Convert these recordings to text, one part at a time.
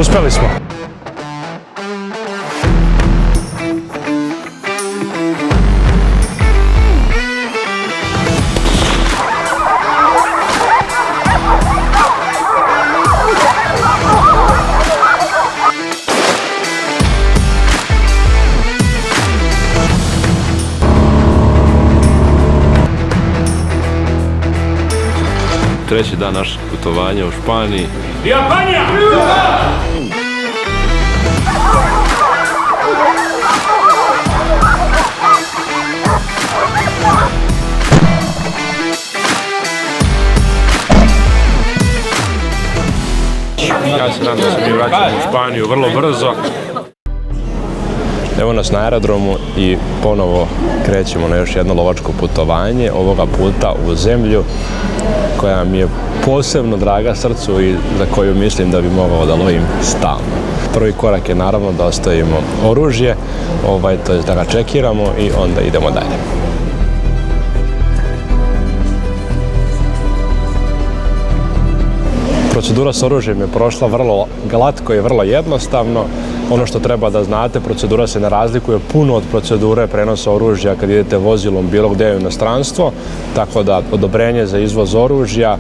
Uspeli smo. Treći dan našeg putovanja u Španiji. Japanija! Ja se nadam da se mi vraćamo u Španiju vrlo brzo. Evo nas na aerodromu i ponovo krećemo na još jedno lovačko putovanje, ovoga puta u zemlju koja mi je posebno draga srcu i za koju mislim da bi mogao da lovim stalno. Prvi korak je naravno da ostavimo oružje, to je da ga čekiramo i onda idemo dalje. Procedura s oružjem je prošla vrlo glatko i vrlo jednostavno. Ono što treba da znate, procedura se ne razlikuje puno od procedure prenosa oružja kad idete vozilom bilo gdje u inostranstvo, tako da odobrenje za izvoz oružja,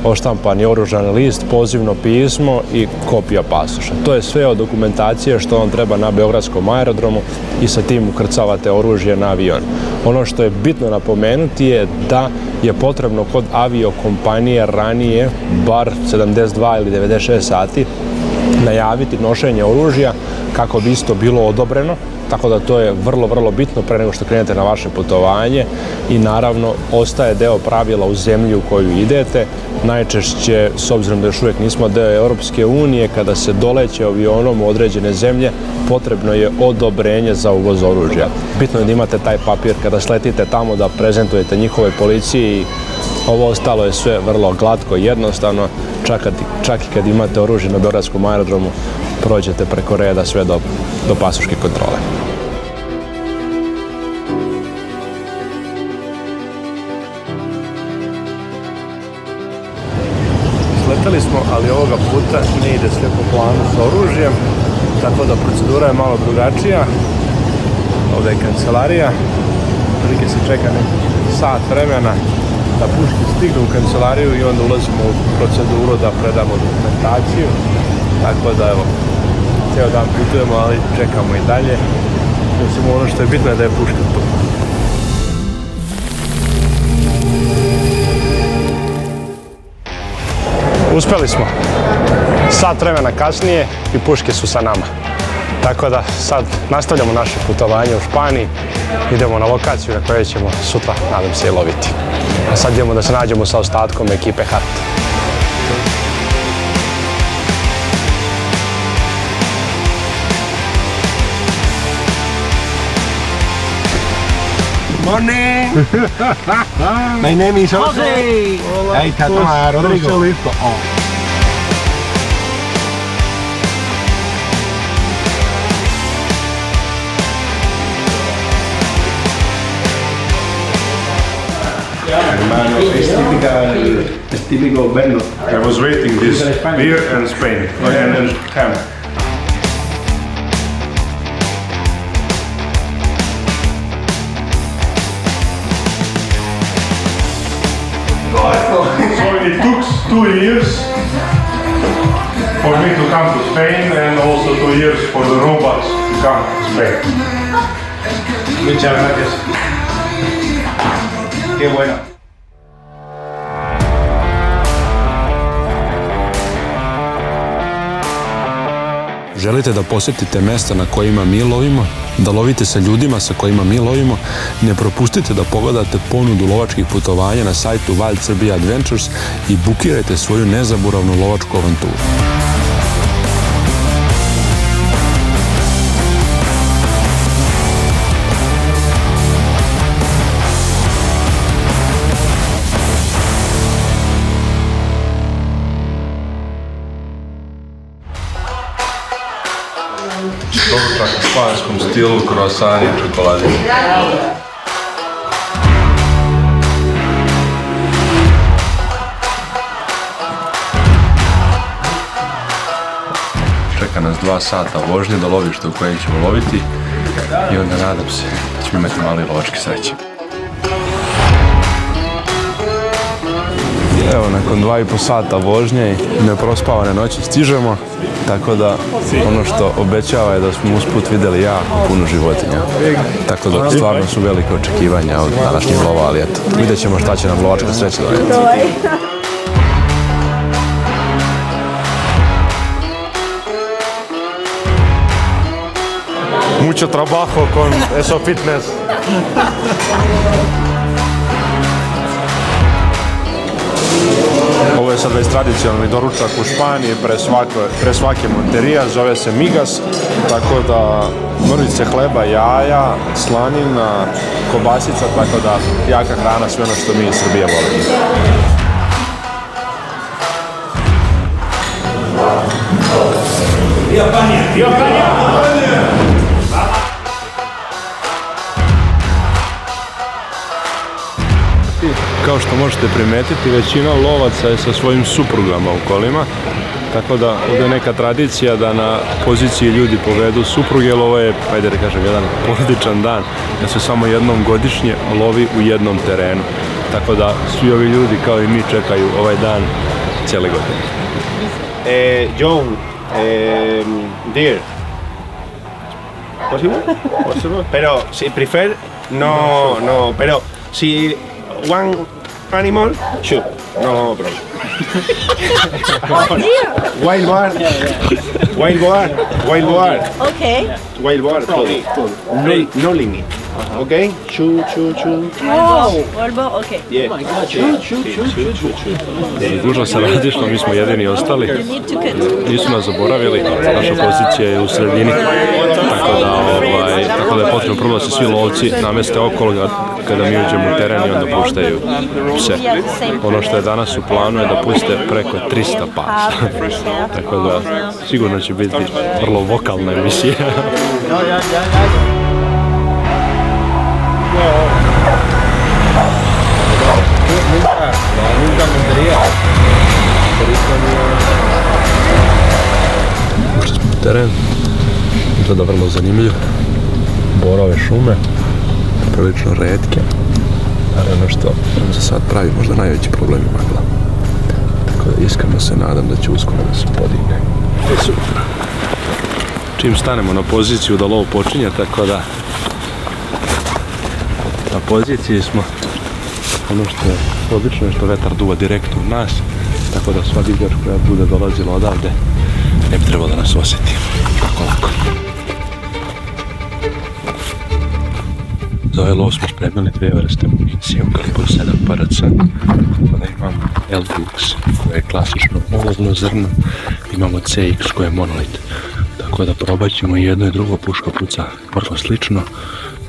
oštampani oružani list, pozivno pismo i kopija pasoša. To je sve od dokumentacije što vam treba na beogradskom aerodromu i sa tim ukrcavate oružje na avion. Ono što je bitno napomenuti je da je potrebno kod aviokompanije ranije, bar 72 ili 96 sati, najaviti nošenje oružja kako bi isto bilo odobreno, tako da to je vrlo, vrlo bitno pre nego što krenete na vaše putovanje i naravno ostaje deo pravila u zemlji u koju idete. Najčešće, s obzirom da još uvijek nismo deo Europske unije, kada se doleće avionom u određene zemlje, potrebno je odobrenje za uvoz oružja. Bitno je da imate taj papir kada sletite tamo, da prezentujete njihovoj policiji. Ovo ostalo je sve vrlo glatko i jednostavno, čak i kad imate oružje na beogradskom aerodromu, prođete preko reda sve do pasoške kontrole. Sleteli smo, ali ovoga puta ne ide sve po planu s oružjem, tako da procedura je malo drugačija. Ovdje je kancelarija, prilike se čeka neki sat vremena da puške stignu u kancelariju i onda ulazimo u proceduru da predamo dokumentaciju. Tako da evo, cijel dan putujemo, ali čekamo i dalje. Mislim, ono što je bitno je da je puška tu. Uspeli smo. Sat vremena kasnije i puške su sa nama. Tako da sad nastavljamo naše putovanje u Španiji. Idemo na lokaciju na kojoj ćemo sutra, nadam se, i loviti. A sad idemo da se nađemo sa ostatkom ekipe Hart. Morning! My name is Jose. Hey, Tatoma, Rodrigo. Hermano, es típico verlo. I was waiting this beer and Spain and ham. So it took 2 years for me to come to Spain and also 2 years for the robots to come to Spain. Muchas gracias. Qué bueno. Želite da posjetite mesta na kojima mi lovimo, da lovite sa ljudima sa kojima mi lovimo, ne propustite da pogledate ponudu lovačkih putovanja na sajtu Wild Serbia Adventures i bukirajte svoju nezaboravnu lovačku avanturu. Doručak u španskom stilu, kroasani i čokoladice. čeka nas 2 sata vožnje do lovišta u kojem ćemo loviti i onda nadam se da ćemo imati mali lovački sreće. Evo, nakon 2,5 sata vožnje i neprospavane noći stižemo, tako da ono što obećava je da smo usput vidjeli jako puno životinja. Tako da stvarno su velike očekivanja od današnjih lova, ali eto, vidjet ćemo šta će nam lovačka sreća donijeti. Mucho trabajo con eso fitness. Ovo je sad već tradicionalni doručak u Španiji pre svake monterija, zove se migas, tako da mrvice hleba, jaja, slanina, kobasica, tako da jaka hrana, sve ono što mi iz Srbije volimo. Kao što možete primetiti, većina lovaca je sa svojim suprugama u kolima, tako da ovdje je neka tradicija da na poziciji ljudi povedu supruge, jer ovo je, ajde da kažem, jedan porodičan dan, da se samo jednom godišnje lovi u jednom terenu. Tako da svi ovi ljudi, kao i mi, čekaju ovaj dan cijele godine. John, deer. Possible? Possible. Pero si prefer, no, pero si one animal, shoot, no problem. Wild boar. Okay. Wild boar, totally. No limit. Okay? Shoot. Volvo, okay. Yeah. Dužno se radišno, mi smo jedini ostali. Nisu nas zaboravili, naša pozicija je u sredini. Tako da je potrebno prvo da se svi lovci nameste okolo kada mi uđemo u teren i onda puštaju pse. Ono što je danas u planu je da puste preko 300 pasa. Tako da sigurno će biti vrlo vokalna emisija. Ušli smo u teren, izgleda vrlo zanimljiv, borove šume, prilično retke, ali ono što nam za sad pravi možda najveći problem je magla. Tako da iskreno se nadam da će uskoro da se podigne. Super. Čim stanemo na poziciju da lov počinje, tako da na poziciji smo. Ono što je odlično je što vetar duva direktno u nas, tako da sva divljač koja bude dolazila odavde ne bi trebalo da nas osjeti. Tako lako. Za ovaj lov smo spremili 2 vrste municije, kalibar 7 PRC. Onda imamo LX koje je klasično olovno zrno, imamo CX koje je monolit. Tako da probat ćemo i jedno i drugo, puška puca vrlo slično,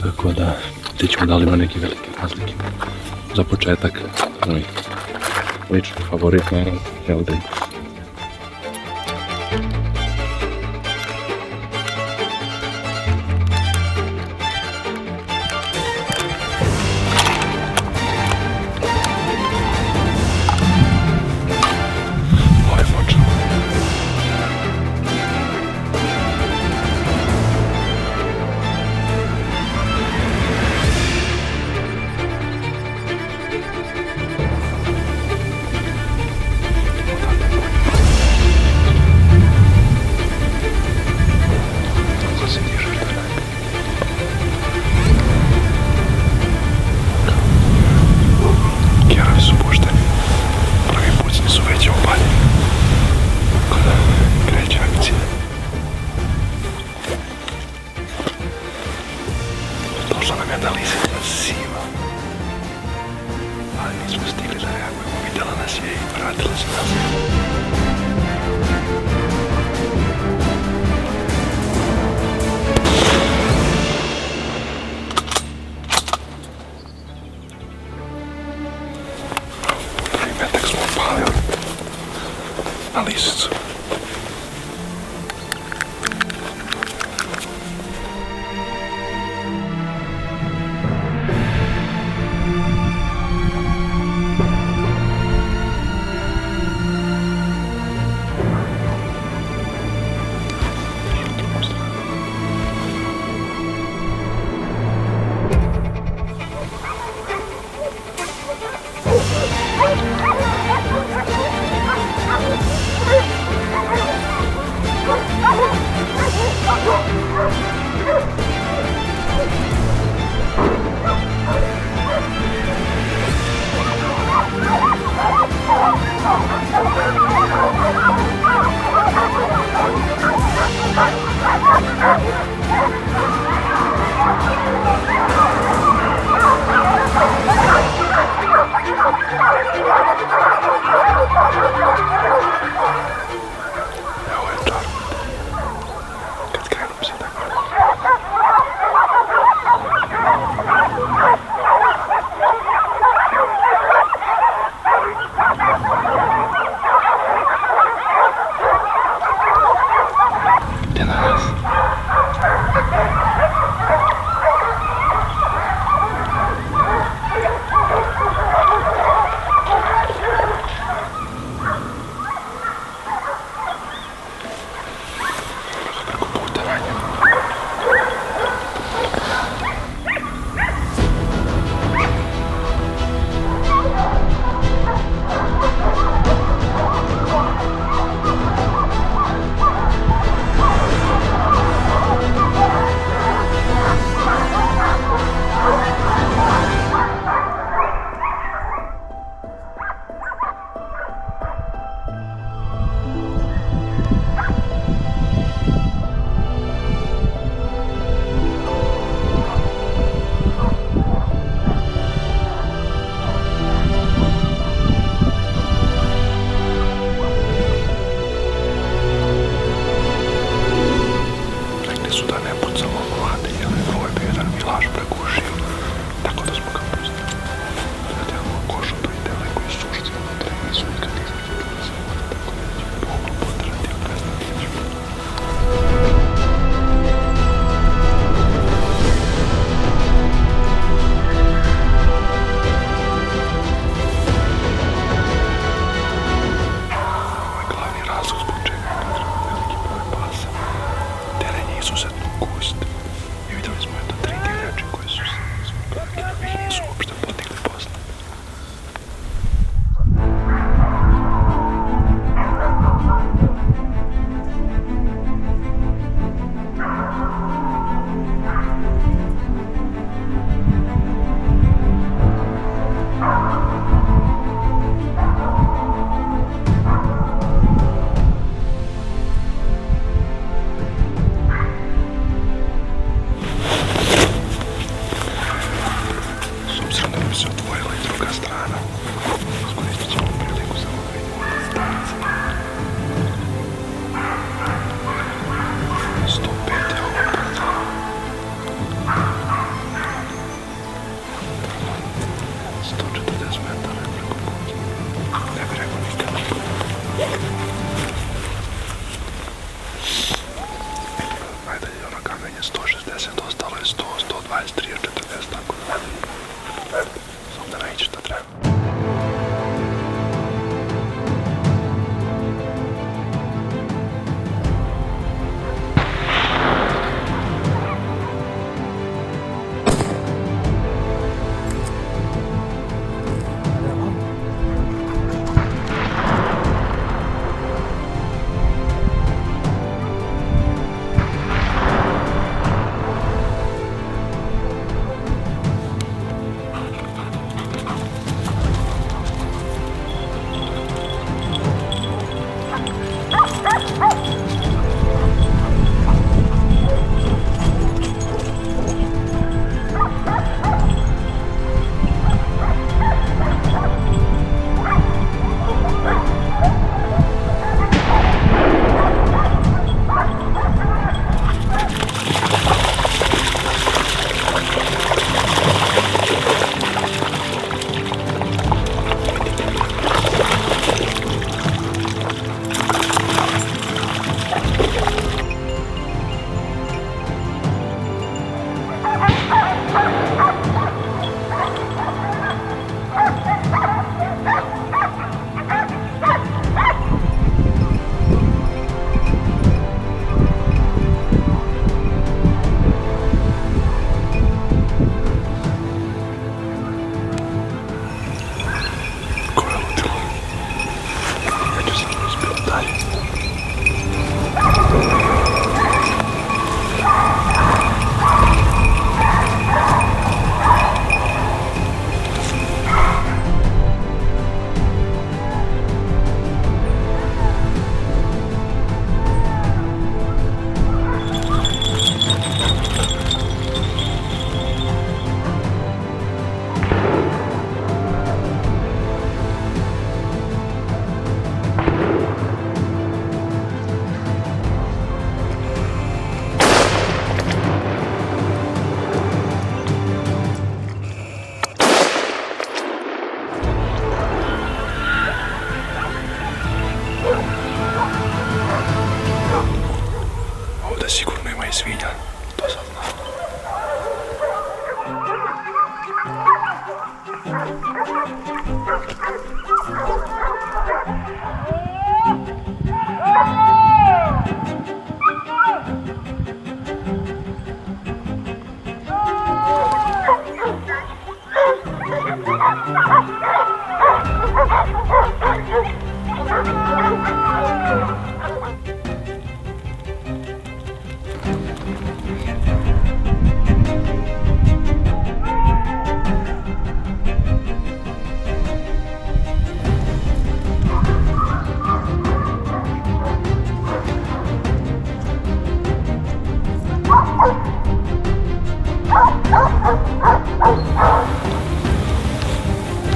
tako da vidjet ćemo da li ima neke velike razlike. Za početak, moj lični favorit, naravno, LX. Na lisicu. je svinja, to sam znao.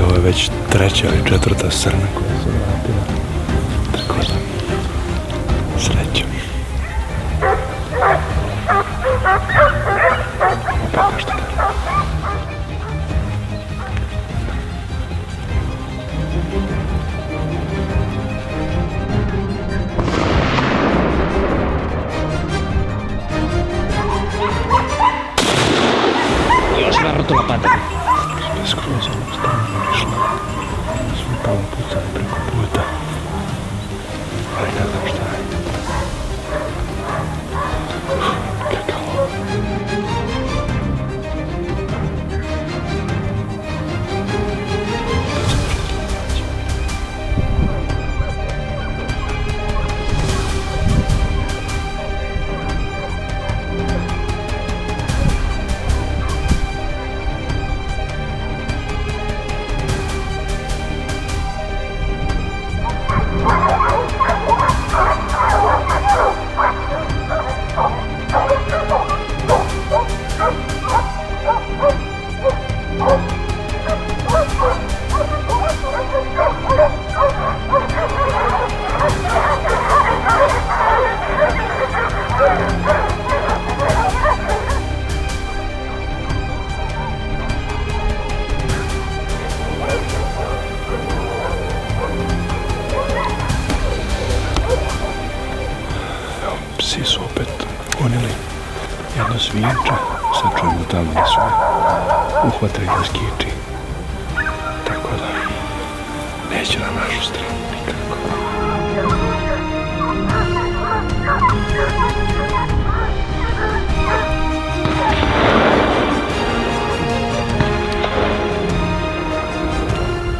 Ovo je već treća ili četvrta srna koja se vratila. Tako da, srećom. Opet nešto da. Još varrotulla pata. Skroz ono stavno išlo. Smo tamo pucali preko puta. Ali ne znam šta je. Kekalo. Psi su opet gonili jedno svinče, sad čujemo tamo da su uhvatili da skiči. Tako da, neće na našu stranu nikako.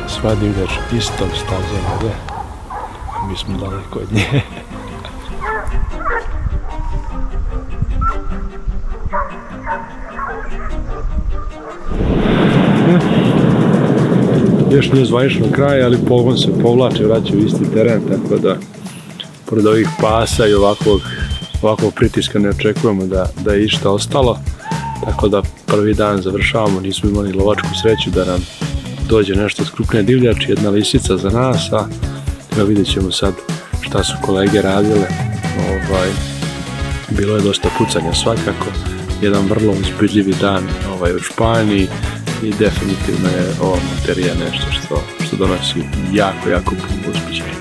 Sva divljač istom stazom ide, a mi smo daleko od nje. Još nije zvanično kraj, ali pogon se povlače, vraća u isti teren, tako da pored ovih pasa i ovakvog pritiska ne očekujemo da je išta ostalo. Tako da prvi dan završavamo, nismo imali lovačku sreću da nam dođe nešto od krupne divljači, jedna lisica za nas, a vidjet ćemo sad šta su kolege radile. Bilo je dosta pucanja svakako, jedan vrlo uzbudljivi dan u Španiji i definitivno je ova materija nešto što donosi jako puno uzbuđenja.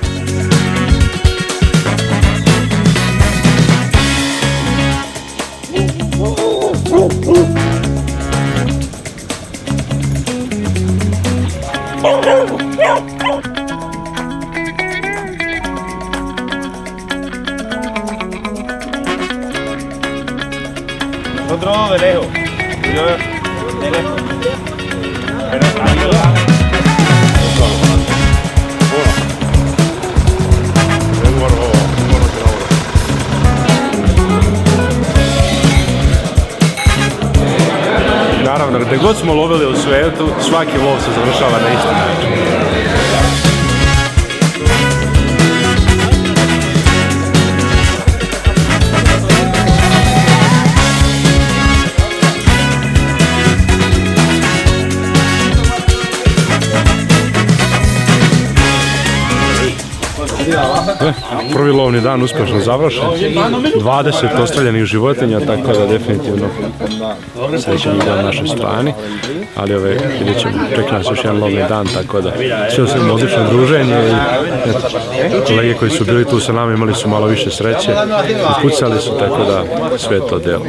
Nosotros de lejos, yo de lejos. Pero adiós. Naravno, gdje god smo lovili u svijetu, svaki lov se završava na isti način. Prvi lovni dan uspješno završen. 20 ostreljenih životinja, tako da definitivno srećan na našoj strani. Ali vidjet ćemo, čeka nas još jedan lovni dan, tako da sve osim odlično druženje i kolege koji su bili tu sa nama imali su malo više sreće i pucali su, tako da sve to delo.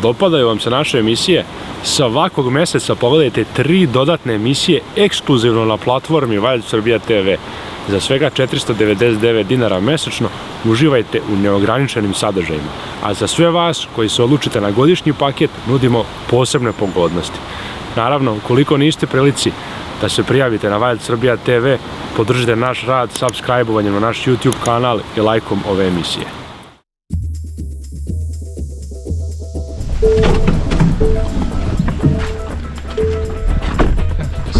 Dopadaju vam se naše emisije? Svakog mjeseca pogledajte 3 dodatne emisije ekskluzivno na platformi Wild Serbia TV. Za svega 499 dinara mjesečno uživajte u neograničenim sadržajima. A za sve vas koji se odlučite na godišnji paket nudimo posebne pogodnosti. Naravno, ukoliko niste prilici da se prijavite na Wild Serbia TV, podržite naš rad subscribe-ovanjem na naš YouTube kanal i lajkom ove emisije.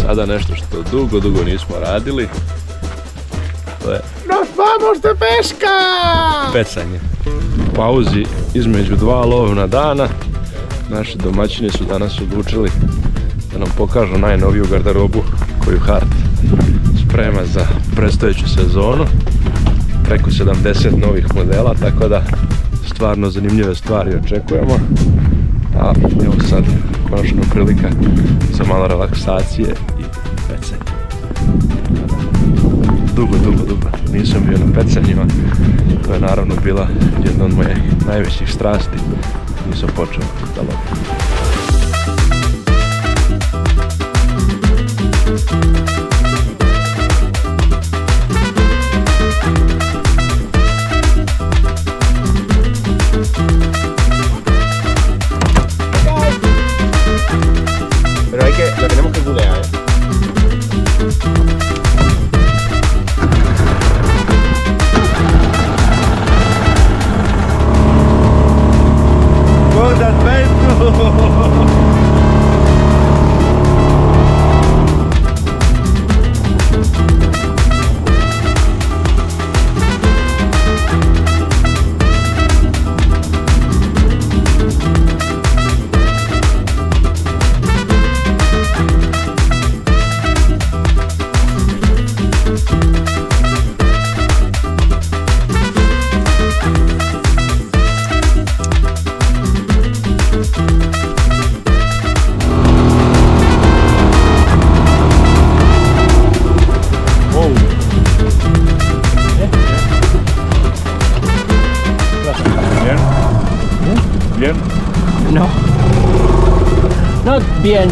Sada nešto što dugo nismo radili. To je Nos vamos de pesca! pecanje. U pauzi između 2 lovna dana naši domaćini su danas odlučili da nam pokažu najnoviju garderobu koju Hart sprema za predstojeću sezonu. Preko 70 novih modela, tako da stvarno zanimljive stvari očekujemo. A evo sad konačno prilika za malo relaksacije i pecanje. Dugo nisam bio na pecanjima. To je naravno bila jedna od mojih najvećih strasti. Nisam počeo da lovim. Pero lo tenemos que bulear, Buon advento! Bien? No. Not bien.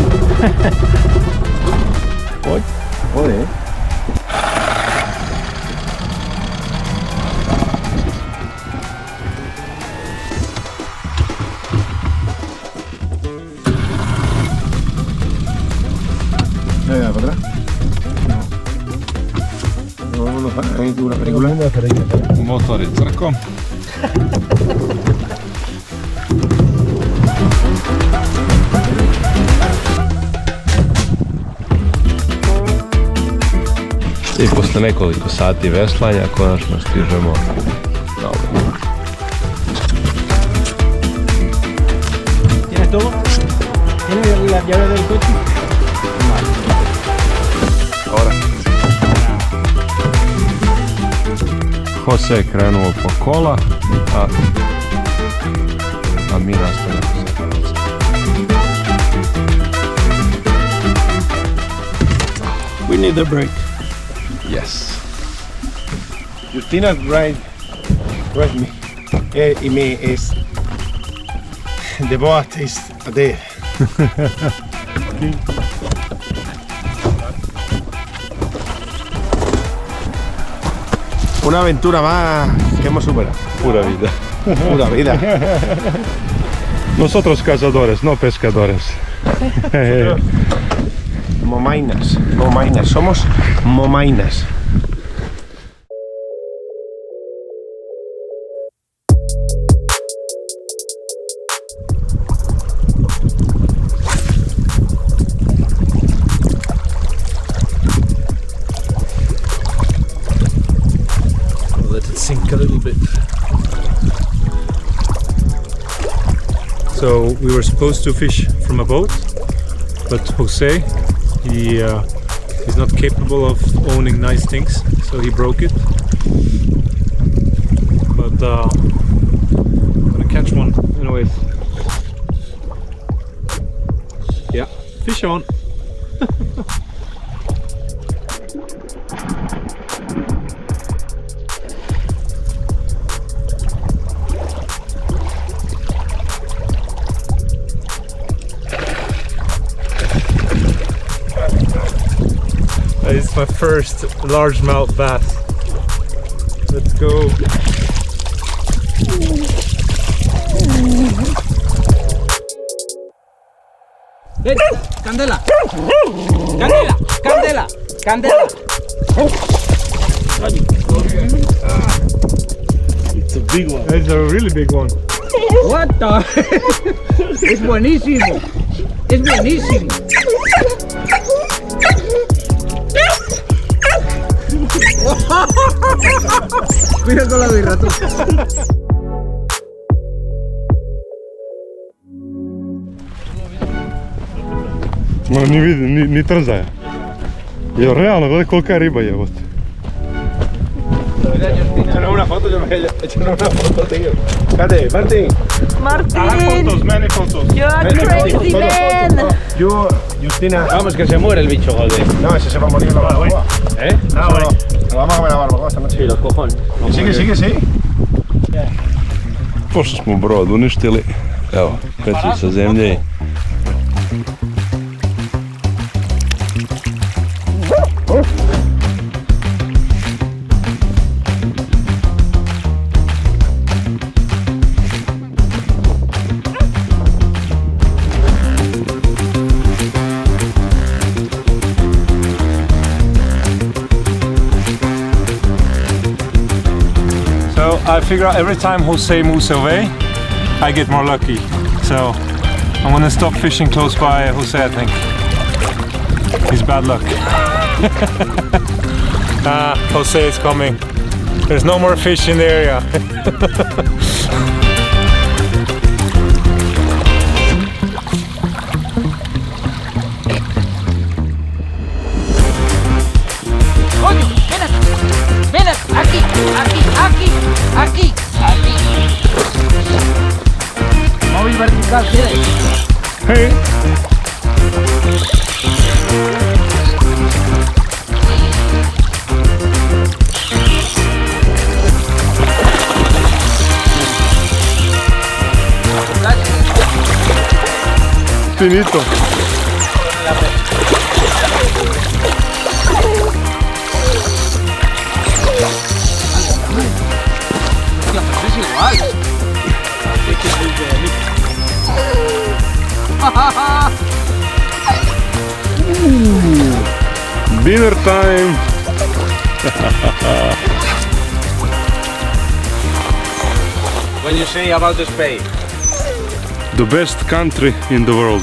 Joder. Venga, para atrás. No, vamos a ver una película. Motor je crkom. I posle nekoliko sati veslanja konačno stižemo na ovu. ¿Tienes todo? ¿Tienes la llave del coche? Ahora. Jose je krenuo po kola, a mi nastavljamo sa prevozom. We need a break. Yes. Justina, right me. Y me is the boat is there. Una aventura más que hemos superado. Pura vida. Pura vida. Nosotros cazadores, no pescadores. Momainas, somos momainas. sink a little bit. So we were supposed to fish from a boat, but Jose, he's not capable of owning nice things, so he broke it. But I'm gonna catch one anyways. Yeah, fish on. It's my first largemouth bass. Let's go. Candela! Candela! Candela! Candela! It's a big one. It's a really big one. What the? Es buenísimo. Es buenísimo. Mira con la birra tú. Ma ni vidi, ni trzaja. Jo, realno, gledaj kolika je riba jebote. Échanos una foto, échanos una foto, tío. Cállate, Martín. Fotos, many fotos. You're crazy man. Yo, Justina. Vamos, que se muere el bicho, Golde. No, ese se va a morir en la barbacoa. ¿Eh? Ah, bueno. Nos vamos a comer la barbacoa esta noche. Sí, los cojones. Que sí. Pošto smo brod uništili, evo, kreću sa zemlje. I figure out every time Jose moves away, I get more lucky. So I'm gonna stop fishing close by Jose, I think. He's bad luck. Jose is coming. There's no more fish in the area. Aquí. Móvil vertical, ¿quieres? Hey! Finito. Dinner time. What do you say about Spain? The best country in the world.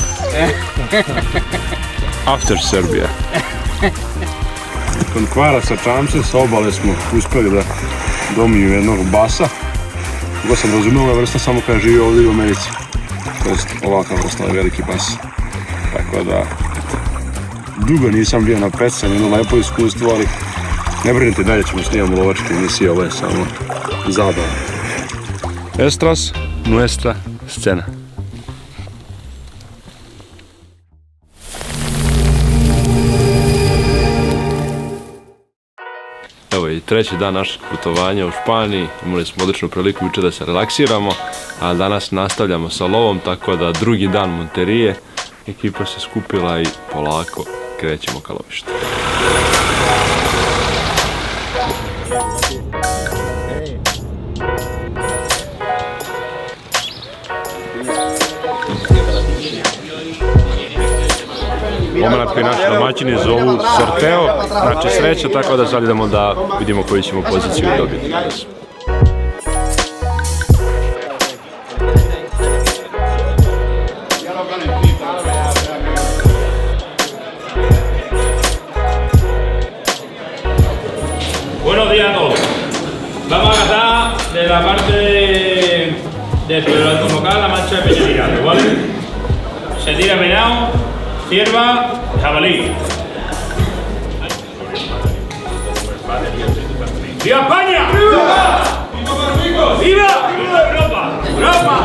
After Serbia. Kod Hvara sa čamcem sa obale smo uspeli da domiju jednog basa. Koga sam razumio, ova vrsta samo kada živi ovdje u Americi. To jest ovakav vrsta, veliki bas. Tako da, dugo nisam bio na pecanju, jedno lepo iskustvo, ali ne brinite, dalje ćemo snimati lovačke emisije, ovo je samo zabava. Estras, nuestra scena. Evo i treći dan našeg putovanja u Španiji, imali smo odličnu priliku jučer da se relaksiramo, a danas nastavljamo sa lovom, tako da drugi dan Monterije, ekipa se skupila i polako krećemo ka lovištu. Moment koji naši domaćini zovu sorteo, znači sreća, tako da sad idemo da vidimo koju ćemo poziciju dobiti danas. Buenos días a todos. Vamos a de la parte del alto local, la mancha de pecho tirado, ¿vale? Se tira venado, cierva, jabalí. ¡Viva España! ¡Viva! ¡Viva! ¡Viva Europa! ¡Europa!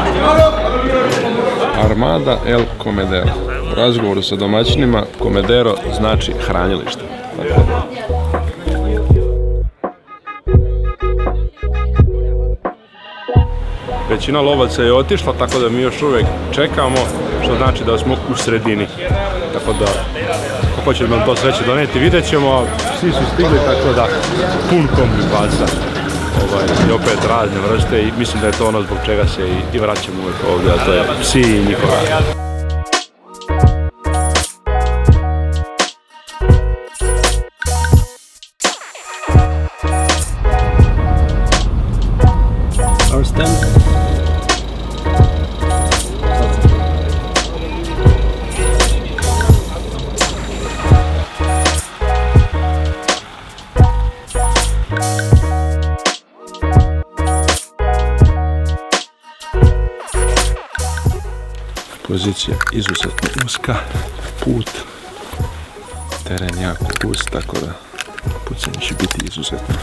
Armada El Comedero. U razgovoru sa domaćinima, Comedero znači hranilište. Većina lovaca je otišla, tako da mi još uvijek čekamo, što znači da smo u sredini. Tako da, kako će nam to sreće doneti, vidjet ćemo. Psi su stigli, tako da pun kombi pasa. I opet razne vrste i mislim da je to ono zbog čega se i vraćamo uvijek ovdje, a to je psi i njihova. Our stand. Pozicija izuzetno uska, put, teren jako gust, tako da pucanje će biti izuzetno.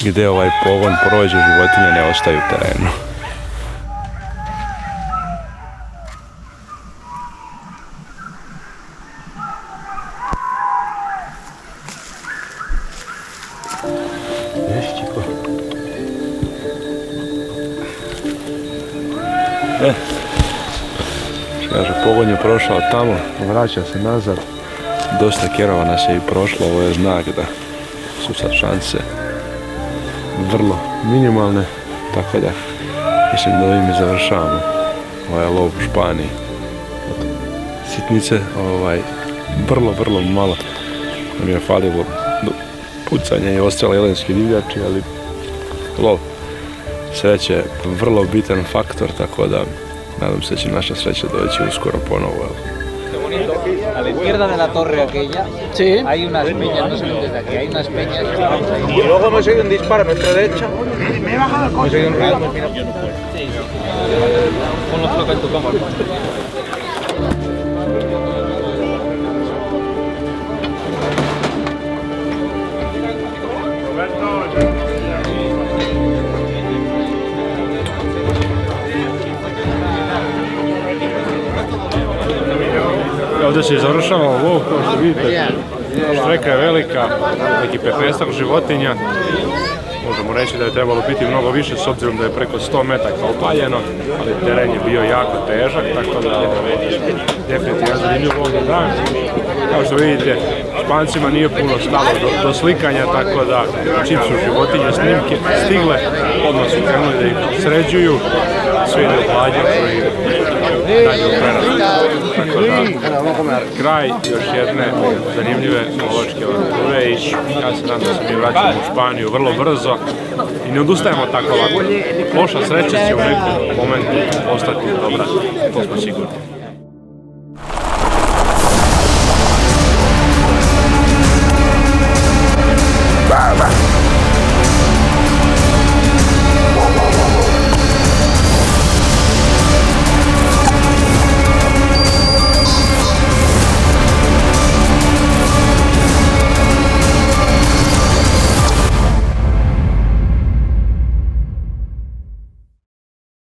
Gdje ovaj pogon prođe, životinje ne ostaju u terenu. Ješćiko. Kaže, pogon je prošao tamo, vraća se nazad. Dosta kerova nas je i prošlo, ovo je znak da su sad šanse vrlo minimalne, tako da mislim da ovim i završavamo ovaj lov u Španiji. Od sitnice, vrlo malo nam je falilo do pucanja i ostale jelenske divljači, ali lov sreće je vrlo bitan faktor, tako da nadam se da će naša sreća doći uskoro ponovo. A la izquierda de la torre aquella hay unas peñas, no sé desde aquí, hay unas peñas. Y luego hemos oído un disparo a nuestra derecha. Hemos oído un ruido, hemos mirado. Pon la placa en tu cámara. Ovdje se završava lov, kao što vidite, štreka je velika, neki 15 životinja. Možemo reći da je trebalo biti mnogo više s obzirom da je preko 100 metaka opaljeno, ali teren je bio jako težak, tako da definitivno zanimljiv lovni dan. Kao što vidite, Špancima nije puno stalo do slikanja, tako da čim su životinje snimke stigle, odmah su krenuli da ih sređuju, svi ide u hladnjaču i dalje u preradu. Tako da, kraj još jedne zanimljive lovačke avanture i ja se nadam da se mi vraćamo u Španiju vrlo brzo i ne odustajemo tako lako. Loša sreća će u nekom momentu ostati dobra, to smo sigurni.